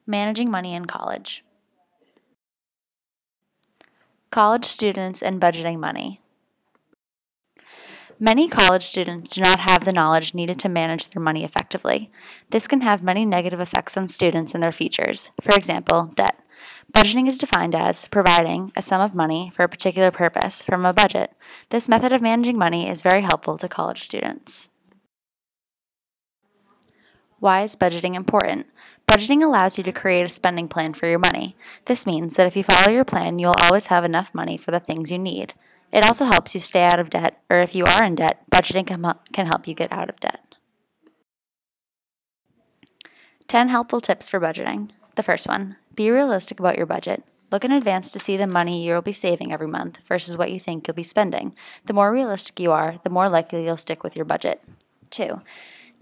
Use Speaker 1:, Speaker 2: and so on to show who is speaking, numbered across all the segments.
Speaker 1: Managing money in college. College students and budgeting money. Many college students do not have the knowledge needed to manage their money effectively. This can have many negative effects on students and their futures. For example, debt. Budgeting is defined as providing a sum of money for a particular purpose from a budget. This method of managing money is very helpful to college students. Why is budgeting important? Budgeting allows you to create a spending plan for your money. This means that if you follow your plan, you'll always have enough money for the things you need. It also helps you stay out of debt, or if you are in debt, budgeting can help you get out of debt. 10 helpful tips for budgeting. The first one, be realistic about your budget. Look in advance to see the money you'll be saving every month versus what you think you'll be spending. The more realistic you are, the more likely you'll stick with your budget. 2.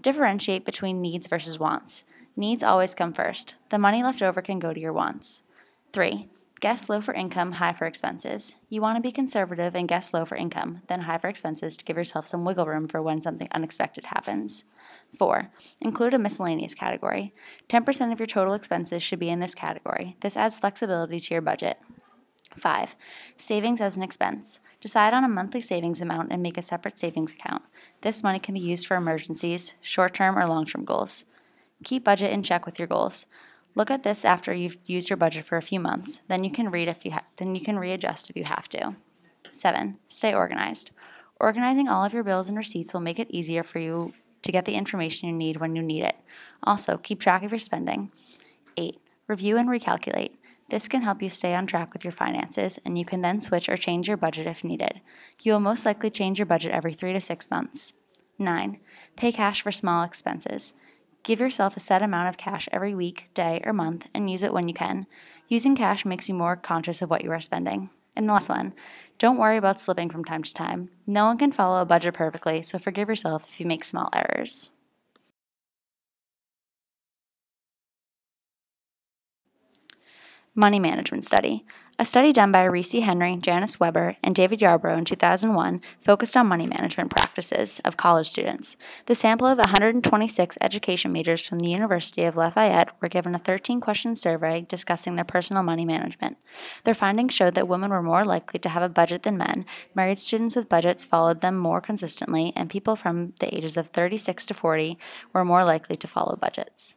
Speaker 1: Differentiate between needs versus wants. Needs always come first. The money left over can go to your wants. 3. Guess low for income, high for expenses. You want to be conservative and guess low for income, then high for expenses to give yourself some wiggle room for when something unexpected happens. 4. Include a miscellaneous category. 10% of your total expenses should be in this category. This adds flexibility to your budget. 5. Savings as an expense. Decide on a monthly savings amount and make a separate savings account. This money can be used for emergencies, short-term or long-term goals. Keep budget in check with your goals. Look at this after you've used your budget for a few months. Then you can readjust if you have to. 7. Stay organized. Organizing all of your bills and receipts will make it easier for you to get the information you need when you need it. Also, keep track of your spending. 8. Review and recalculate. This can help you stay on track with your finances, and you can then switch or change your budget if needed. You will most likely change your budget every 3 to 6 months. 9. Pay cash for small expenses. Give yourself a set amount of cash every week, day, or month, and use it when you can. Using cash makes you more conscious of what you are spending. And the last one, don't worry about slipping from time to time. No one can follow a budget perfectly, so forgive yourself if you make small errors. Money Management Study. A study done by Reese Henry, Janice Weber, and David Yarbrough in 2001 focused on money management practices of college students. The sample of 126 education majors from the University of Lafayette were given a 13-question survey discussing their personal money management. Their findings showed that women were more likely to have a budget than men, married students with budgets followed them more consistently, and people from the ages of 36 to 40 were more likely to follow budgets.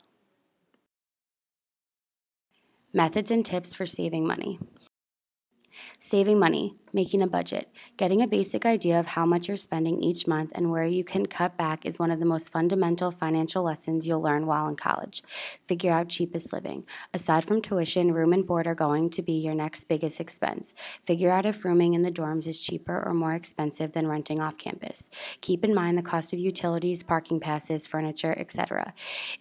Speaker 2: Methods and tips for saving money. Saving money, making a budget. Getting a basic idea of how much you're spending each month and where you can cut back is one of the most fundamental financial lessons you'll learn while in college. Figure out cheapest living. Aside from tuition, room and board are going to be your next biggest expense. Figure out if rooming in the dorms is cheaper or more expensive than renting off campus. Keep in mind the cost of utilities, parking passes, furniture, etc.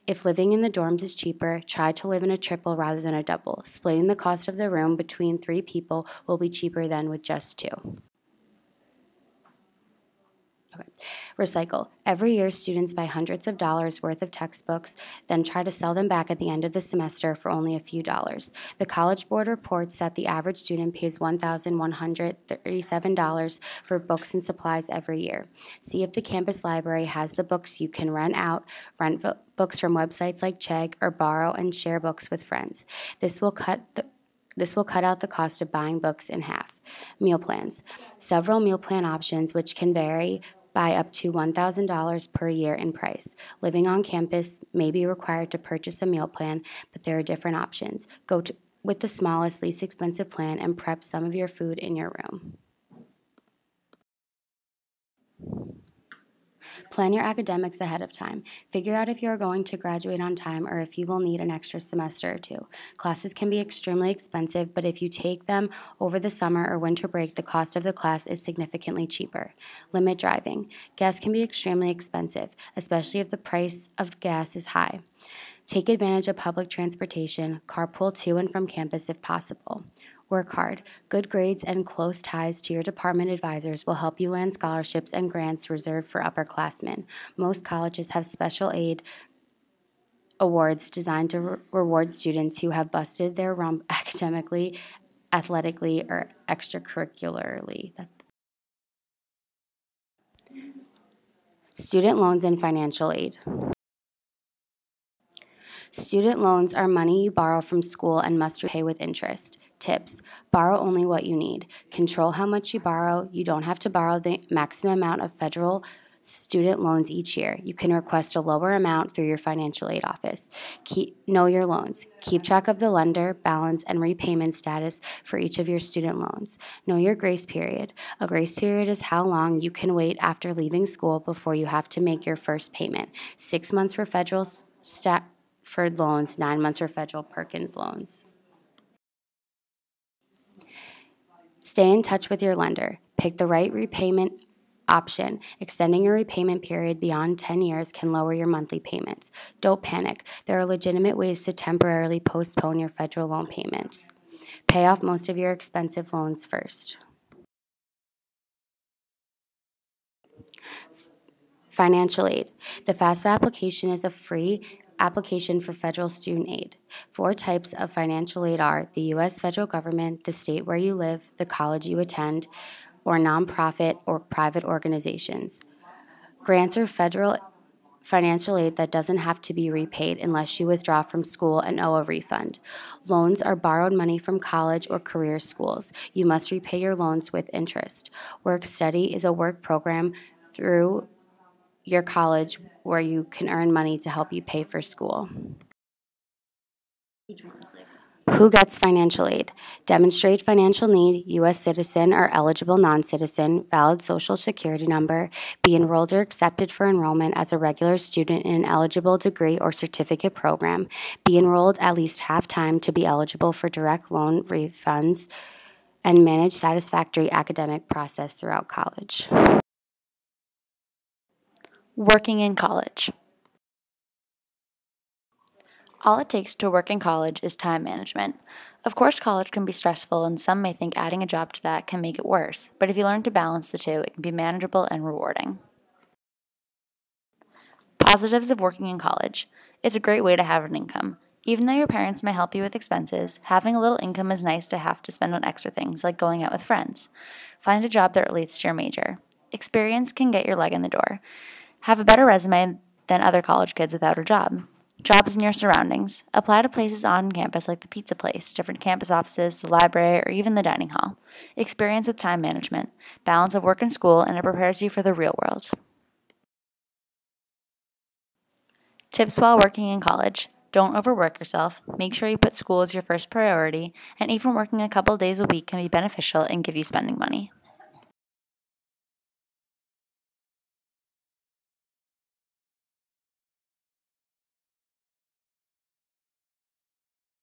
Speaker 2: If living in the dorms is cheaper, try to live in a triple rather than a double. Splitting the cost of the room between 3 people will be cheaper than with just 2. Okay. Recycle. Every year, students buy hundreds of dollars worth of textbooks, then try to sell them back at the end of the semester for only a few dollars. The College Board reports that the average student pays $1,137 for books and supplies every year. See if the campus library has the books you can rent out, books from websites like Chegg, or borrow and share books with friends. This will cut out the cost of buying books in half. Meal plans. Several meal plan options, which can vary by up to $1,000 per year in price. Living on campus may be required to purchase a meal plan, but there are different options. Go with the smallest, least expensive plan and prep some of your food in your room. Plan your academics ahead of time. Figure out if you are going to graduate on time or if you will need an extra semester or 2. Classes can be extremely expensive, but if you take them over the summer or winter break, the cost of the class is significantly cheaper. Limit driving. Gas can be extremely expensive, especially if the price of gas is high. Take advantage of public transportation. Carpool to and from campus if possible. Work hard. Good grades and close ties to your department advisors will help you land scholarships and grants reserved for upperclassmen. Most colleges have special aid awards designed to reward students who have busted their rump academically, athletically, or extracurricularly. Student loans and financial aid. Student loans are money you borrow from school and must repay with interest. Tips: borrow only what you need. Control how much you borrow. You don't have to borrow the maximum amount of federal student loans each year. You can request a lower amount through your financial aid office. Know your loans. Keep track of the lender, balance, and repayment status for each of your student loans. Know your grace period. A grace period is how long you can wait after leaving school before you have to make your first payment. 6 months for federal Stafford loans, 9 months for federal Perkins loans. Stay in touch with your lender. Pick the right repayment option. Extending your repayment period beyond 10 years can lower your monthly payments. Don't panic. There are legitimate ways to temporarily postpone your federal loan payments. Pay off most of your expensive loans first. Financial aid. The FAFSA application is a free application for federal student aid. 4 types of financial aid are the U.S. federal government, the state where you live, the college you attend, or nonprofit or private organizations. Grants are federal financial aid that doesn't have to be repaid unless you withdraw from school and owe a refund. Loans are borrowed money from college or career schools. You must repay your loans with interest. Work Study is a work program through your college where you can earn money to help you pay for school. Who gets financial aid? Demonstrate financial need, U.S. citizen or eligible non-citizen, valid social security number, be enrolled or accepted for enrollment as a regular student in an eligible degree or certificate program, be enrolled at least half-time to be eligible for direct loan refunds, and manage satisfactory academic process throughout college.
Speaker 1: Working in college. All it takes to work in college is time management. Of course, college can be stressful, and some may think adding a job to that can make it worse, but if you learn to balance the two, it can be manageable and rewarding. Positives of working in college. It's a great way to have an income. Even though your parents may help you with expenses, having a little income is nice to have to spend on extra things like going out with friends. Find a job that relates to your major. Experience can get your leg in the door. Have a better resume than other college kids without a job. Jobs in your surroundings. Apply to places on campus like the pizza place, different campus offices, the library, or even the dining hall. Experience with time management. Balance of work and school, and it prepares you for the real world. Tips while working in college. Don't overwork yourself. Make sure you put school as your first priority, and even working a couple days a week can be beneficial and give you spending money.